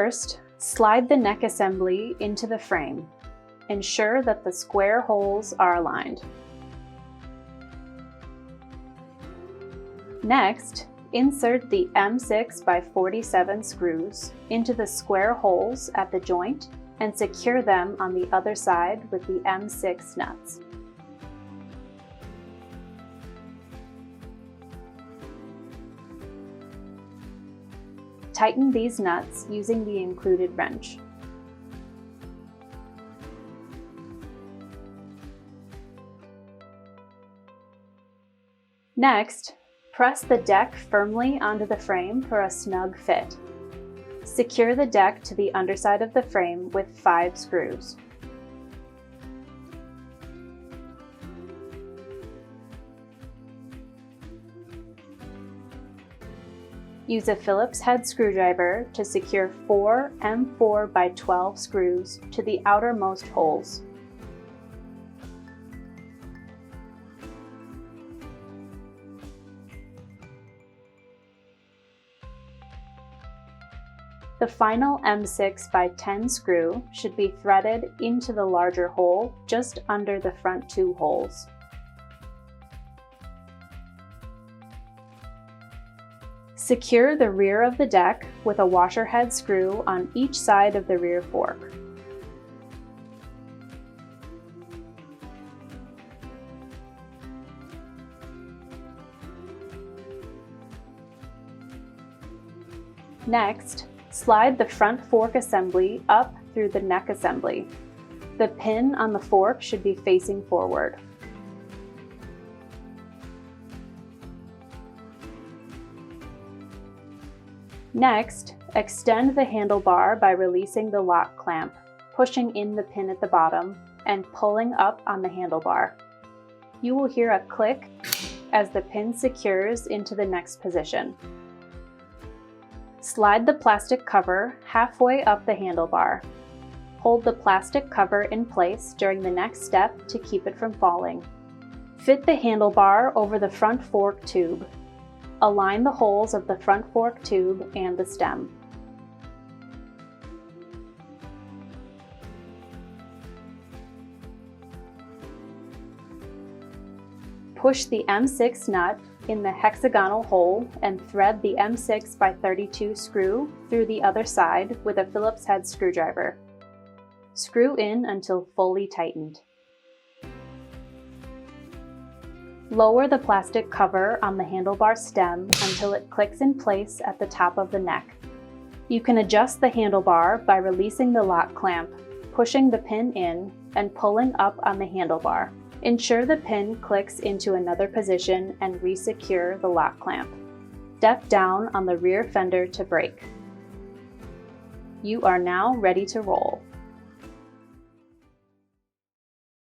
First, slide the neck assembly into the frame. Ensure that the square holes are aligned. Next, insert the M6x47 screws into the square holes at the joint and secure them on the other side with the M6 nuts. Tighten these nuts using the included wrench. Next, press the deck firmly onto the frame for a snug fit. Secure the deck to the underside of the frame with 5 screws. Use a Phillips head screwdriver to secure 4 M4x12 screws to the outermost holes. The final M6x10 screw should be threaded into the larger hole just under the front 2 holes. Secure the rear of the deck with a washer head screw on each side of the rear fork. Next, slide the front fork assembly up through the neck assembly. The pin on the fork should be facing forward. Next, extend the handlebar by releasing the lock clamp, pushing in the pin at the bottom, and pulling up on the handlebar. You will hear a click as the pin secures into the next position. Slide the plastic cover halfway up the handlebar. Hold the plastic cover in place during the next step to keep it from falling. Fit the handlebar over the front fork tube. Align the holes of the front fork tube and the stem. Push the M6 nut in the hexagonal hole and thread the M6x32 screw through the other side with a Phillips head screwdriver. Screw in until fully tightened. Lower the plastic cover on the handlebar stem until it clicks in place at the top of the neck. You can adjust the handlebar by releasing the lock clamp, pushing the pin in, and pulling up on the handlebar. Ensure the pin clicks into another position and re-secure the lock clamp. Step down on the rear fender to brake. You are now ready to roll.